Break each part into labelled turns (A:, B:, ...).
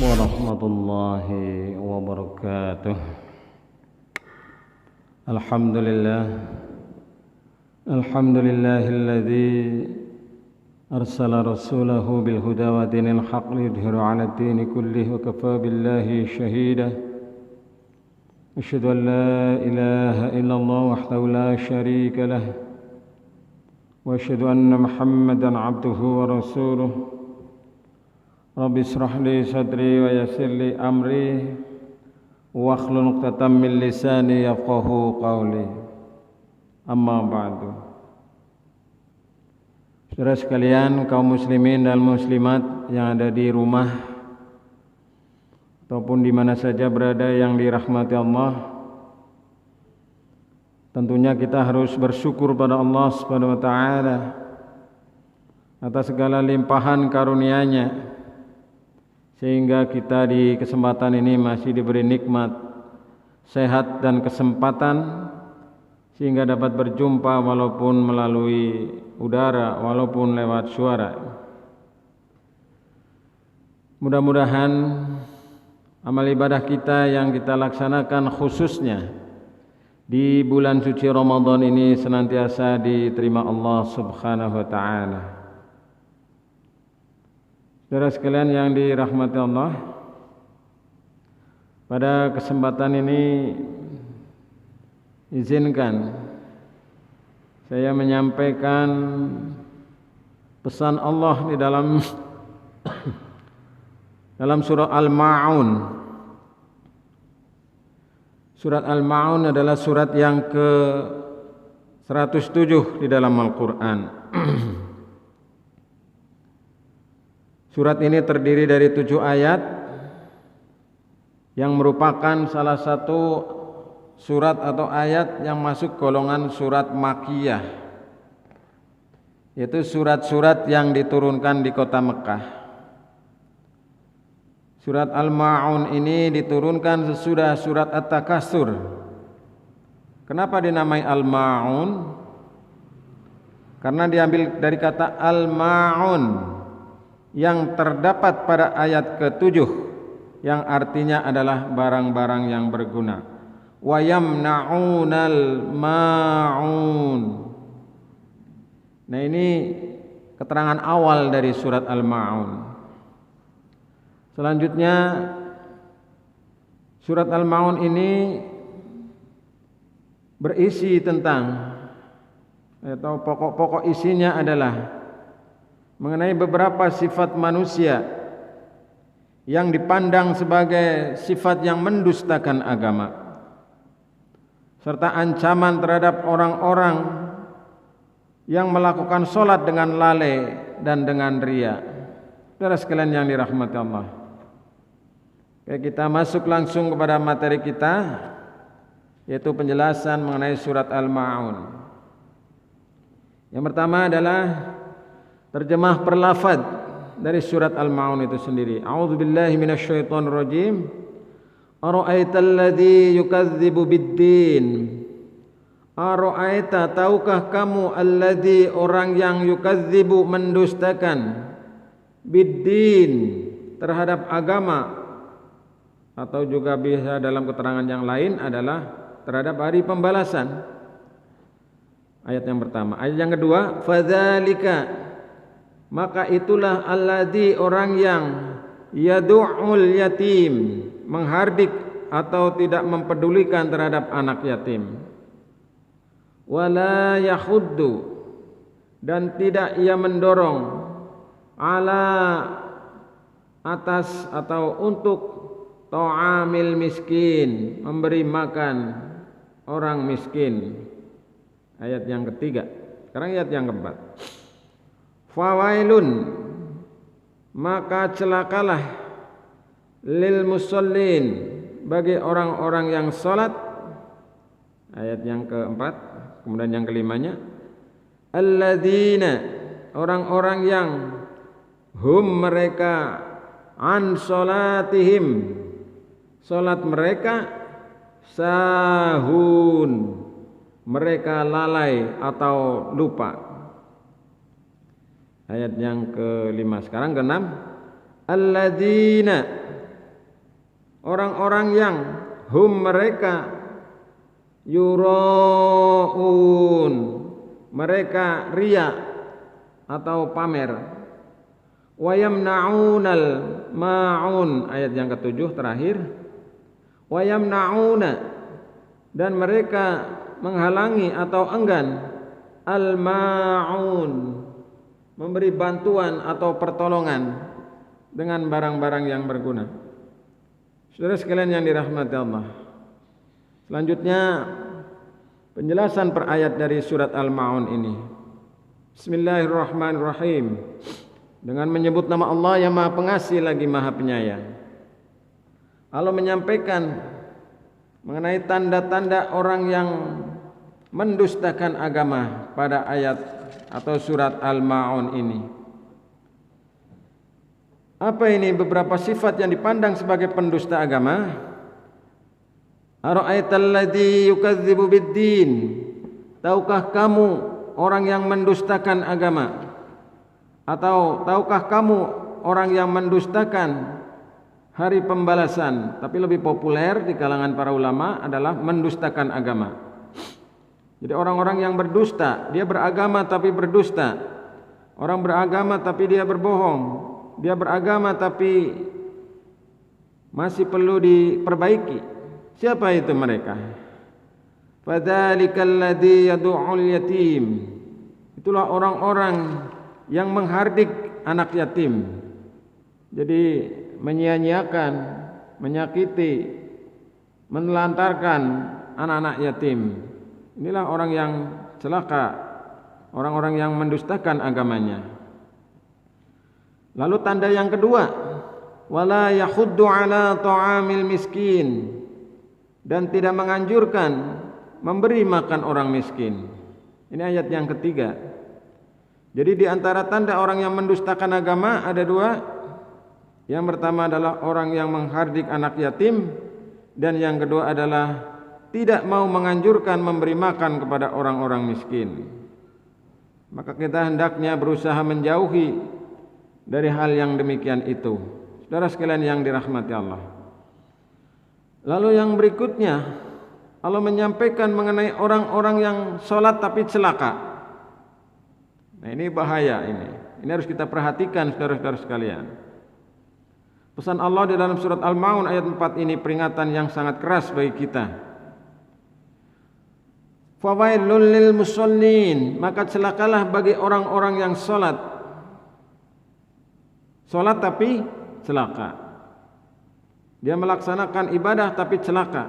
A: warahmatullahi wabarakatuh. Alhamdulillahilladzi arsala rasulahu bil huda wa dinil haqq liyudhhirahu 'ala ad-dini kullihi wa kafaa billahi shahida. Asyhadu an la ilaha illallah wahdahu la syarika lah wa asyhadu anna Muhammadan 'abduhu wa rasuluh. Rabbi israh li sadri wa yassir li amri wahlul 'uqdatam min lisani yafqahu qawli. Amma ba'du. Saudara sekalian, kaum muslimin dan muslimat yang ada di rumah ataupun di mana saja berada yang dirahmati Allah, tentunya kita harus bersyukur pada Allah Subhanahu wa taala atas segala limpahan karunia-Nya, sehingga kita di kesempatan ini masih diberi nikmat sehat dan kesempatan sehingga dapat berjumpa walaupun melalui udara, walaupun lewat suara. Mudah-mudahan amal ibadah kita yang kita laksanakan khususnya di bulan suci Ramadan ini senantiasa diterima Allah Subhanahu wa taala. Saudara sekalian yang dirahmati Allah, pada kesempatan ini izinkan saya menyampaikan pesan Allah di dalam surah Al-Ma'un. Surat Al-Ma'un adalah surat yang ke-107 di dalam Al-Quran. Surat ini terdiri dari 7 ayat yang merupakan salah satu surat atau ayat yang masuk golongan surat Makkiyah, yaitu surat-surat yang diturunkan di kota Mekah. Surat Al-Ma'un ini diturunkan sesudah surat At-Takatsur. Kenapa dinamai Al-Ma'un? Karena diambil dari kata Al-Ma'un yang terdapat pada ayat ke-7 yang artinya adalah barang-barang yang berguna. Wa yamna'unal ma'un. Nah, ini keterangan awal dari surat Al-Ma'un. Selanjutnya surat Al-Ma'un ini berisi tentang atau pokok-pokok isinya adalah mengenai beberapa sifat manusia yang dipandang sebagai sifat yang mendustakan agama, serta ancaman terhadap orang-orang yang melakukan sholat dengan lalai dan dengan riya. Saudara sekalian yang dirahmati Allah, kita masuk langsung kepada materi kita, yaitu penjelasan mengenai surat Al-Ma'un. Yang pertama adalah terjemah perlafaz dari surat Al-Ma'un itu sendiri. A'udzubillahi minasyaitonir rajim. Ara'aital ladzi yukadzibu bid-din. Ara'aita, tahukah kamu, alladzi, orang yang yukadzibu, mendustakan, bid-din, terhadap agama, atau juga bisa dalam keterangan yang lain adalah terhadap hari pembalasan. Ayat yang pertama. Ayat yang kedua, fadzalika, maka itulah alladzi, orang yang yadu'ul yatim, menghardik atau tidak mempedulikan terhadap anak yatim, wala yahuddu, dan tidak ia mendorong, ala, atas atau untuk, ta'amil miskin, memberi makan orang miskin. Ayat yang ketiga. Sekarang ayat yang keempat. Fawailun, maka celakalah, lil musallin, bagi orang-orang yang salat. Ayat yang keempat. Kemudian yang kelimanya, alladzina, orang-orang yang hum, mereka, an salatihim, salat mereka, sahun, mereka lalai atau lupa. Ayat yang kelima. Sekarang keenam, alladzina, orang-orang yang hum mereka yuraun, mereka riya atau pamer. Wa yamna'unal ma'un, ayat yang ke-7 terakhir. Wa yamna'una, dan mereka menghalangi atau enggan al-ma'un, memberi bantuan atau pertolongan dengan barang-barang yang berguna. Saudara sekalian yang dirahmati Allah, selanjutnya penjelasan per ayat dari surat Al-Ma'un ini. Bismillahirrahmanirrahim. Dengan menyebut nama Allah yang Maha Pengasih lagi Maha Penyayang, Allah menyampaikan mengenai tanda-tanda orang yang mendustakan agama pada ayat atau surat Al-Ma'un ini. Apa ini beberapa sifat yang dipandang sebagai pendusta agama? Ara'aital ladzi yukadzibu biddin, tahukah kamu orang yang mendustakan agama? Atau tahukah kamu orang yang mendustakan hari pembalasan? Tapi lebih populer di kalangan para ulama adalah mendustakan agama. Jadi orang-orang yang berdusta, dia beragama tapi berdusta. Orang beragama tapi dia berbohong. Dia beragama tapi masih perlu diperbaiki. Siapa itu mereka? Fadzalikal ladzi yad'ul yatim. Itulah orang-orang yang menghardik anak yatim. Jadi menyia-nyiakan, menyakiti, menelantarkan anak-anak yatim. Inilah orang yang celaka, orang-orang yang mendustakan agamanya. Lalu tanda yang kedua, wala yahuddu ala ta'amil miskin, dan tidak menganjurkan memberi makan orang miskin. Ini ayat yang ketiga. Jadi di antara tanda orang yang mendustakan agama ada dua. Yang pertama adalah orang yang menghardik anak yatim, dan yang kedua adalah tidak mau menganjurkan memberi makan kepada orang-orang miskin. Maka kita hendaknya berusaha menjauhi dari hal yang demikian itu. Saudara sekalian yang dirahmati Allah. Lalu yang berikutnya, Allah menyampaikan mengenai orang-orang yang sholat tapi celaka. Nah ini bahaya ini. Ini harus kita perhatikan saudara-saudara sekalian. Pesan Allah di dalam surat Al-Ma'un ayat 4 ini peringatan yang sangat keras bagi kita. Fawailul lil musallin, maka celakalah bagi orang-orang yang sholat. Sholat tapi celaka. Dia melaksanakan ibadah tapi celaka.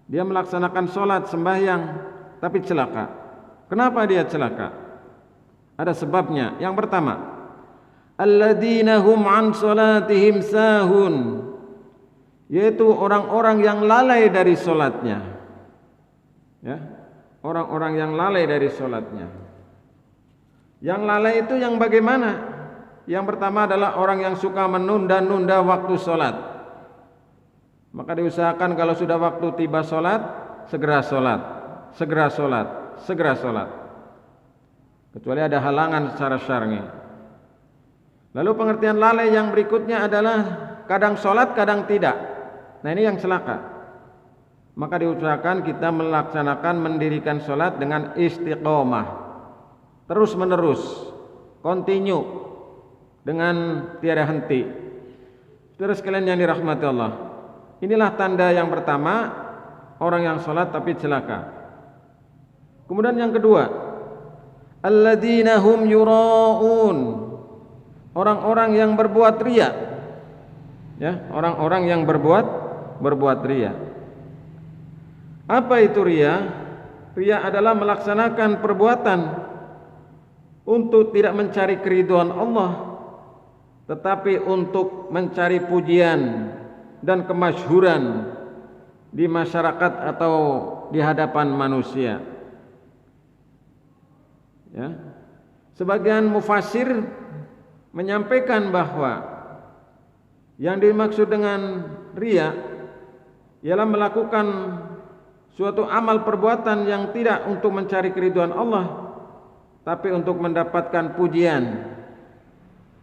A: Dia melaksanakan sholat sembahyang tapi celaka. Kenapa dia celaka? Ada sebabnya. Yang pertama, alladzina hum an sholatihim sahun, yaitu orang-orang yang lalai dari sholatnya. Ya, orang-orang yang lalai dari sholatnya. Yang lalai itu yang bagaimana? Yang pertama adalah orang yang suka menunda-nunda waktu sholat. Maka diusahakan kalau sudah waktu tiba sholat, segera sholat, segera sholat, segera sholat. Kecuali ada halangan secara syar'i. Lalu pengertian lalai yang berikutnya adalah kadang sholat, kadang tidak. Nah ini yang celaka. Maka diusahakan kita melaksanakan mendirikan sholat dengan istiqomah, terus menerus, continue, dengan tiada henti. Saudara sekalian yang dirahmati Allah, inilah tanda yang pertama, orang yang sholat tapi celaka. Kemudian yang kedua, alladzina hum yura'un, orang-orang yang berbuat riya. Ya, orang-orang yang berbuat riya. Apa itu riya? Riya adalah melaksanakan perbuatan untuk tidak mencari keridhaan Allah, tetapi untuk mencari pujian dan kemasyhuran di masyarakat atau di hadapan manusia. Ya. Sebagian mufassir menyampaikan bahwa yang dimaksud dengan riya ialah melakukan suatu amal perbuatan yang tidak untuk mencari keridhaan Allah, tapi untuk mendapatkan pujian.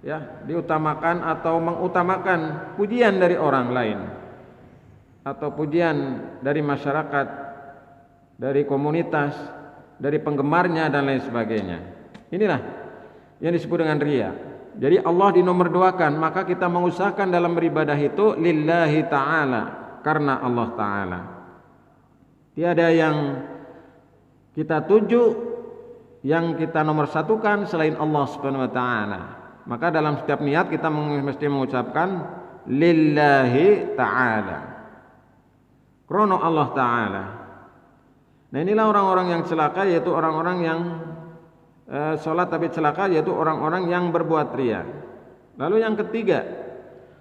A: Ya, diutamakan atau mengutamakan pujian dari orang lain. atau pujian dari masyarakat, dari komunitas, dari penggemarnya dan lain sebagainya. Inilah yang disebut dengan riya. Jadi Allah dinomorduakan, maka kita mengusahakan dalam beribadah itu lillahi ta'ala, karena Allah ta'ala. Tiada yang kita tuju, yang kita nomor satukan selain Allah subhanahu wa ta'ala. Maka dalam setiap niat kita mesti mengucapkan lillahi ta'ala, krono Allah ta'ala. Nah inilah orang-orang yang celaka, yaitu orang-orang yang sholat tapi celaka, yaitu orang-orang yang berbuat riya. Lalu yang ketiga,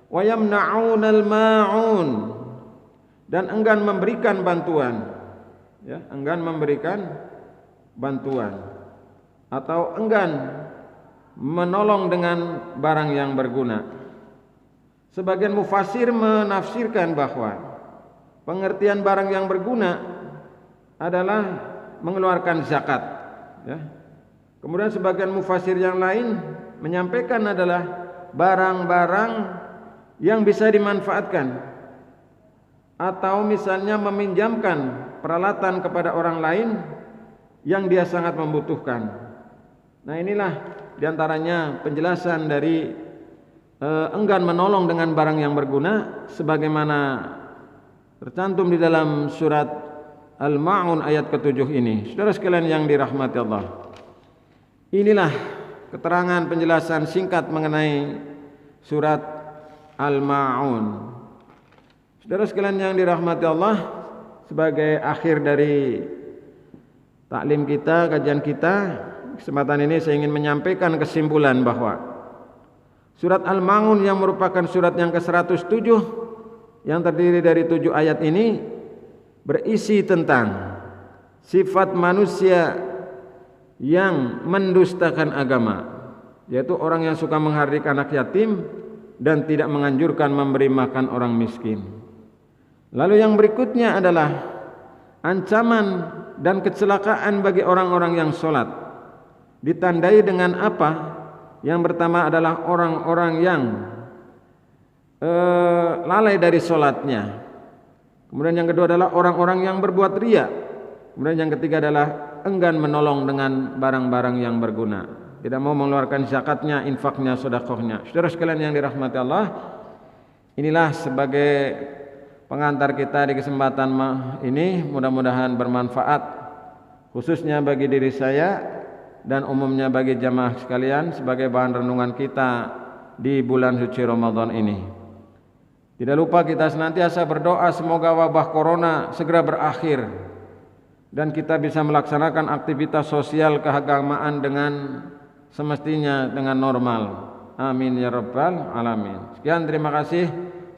A: wa yamna'unal ma'un, dan enggan memberikan bantuan, ya, enggan memberikan bantuan atau enggan menolong dengan barang yang berguna. Sebagian mufasir menafsirkan bahwa pengertian barang yang berguna adalah mengeluarkan zakat, ya. Kemudian sebagian mufasir yang lain menyampaikan adalah barang-barang yang bisa dimanfaatkan, atau misalnya meminjamkan peralatan kepada orang lain yang dia sangat membutuhkan. Nah inilah diantaranya penjelasan dari enggan menolong dengan barang yang berguna, sebagaimana tercantum di dalam surat Al-Ma'un ayat ke-7 ini. Saudara sekalian yang dirahmati Allah, inilah keterangan penjelasan singkat mengenai surat Al-Ma'un. Saudara sekalian yang dirahmati Allah, sebagai akhir dari taklim kita, kajian kita, kesempatan ini saya ingin menyampaikan kesimpulan bahwa surat Al-Ma'un yang merupakan surat yang ke-107 yang terdiri dari 7 ayat ini berisi tentang sifat manusia yang mendustakan agama, yaitu orang yang suka menghardik anak yatim dan tidak menganjurkan memberi makan orang miskin. Lalu yang berikutnya adalah ancaman dan kecelakaan bagi orang-orang yang sholat, ditandai dengan apa? Yang pertama adalah orang-orang yang lalai dari sholatnya. Kemudian yang kedua adalah orang-orang yang berbuat riya. Kemudian yang ketiga adalah enggan menolong dengan barang-barang yang berguna, tidak mau mengeluarkan zakatnya, infaknya, sedekahnya. Saudara sekalian yang dirahmati Allah, inilah sebagai pengantar kita di kesempatan ini, mudah-mudahan bermanfaat, khususnya bagi diri saya dan umumnya bagi jamaah sekalian, sebagai bahan renungan kita di bulan suci Ramadan ini. Tidak lupa kita senantiasa berdoa semoga wabah corona segera berakhir dan kita bisa melaksanakan aktivitas sosial keagamaan dengan semestinya, dengan normal. Amin ya rabbal alamin. Sekian, terima kasih.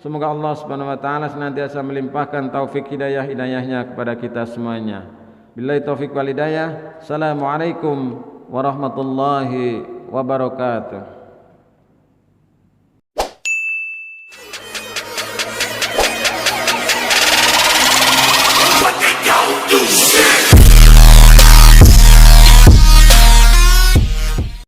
A: Semoga Allah subhanahu wa ta'ala senantiasa melimpahkan taufik hidayah-hidayahnya kepada kita semuanya. Billahi taufik wal hidayah. Assalamualaikum warahmatullahi wabarakatuh. What they don't do shit.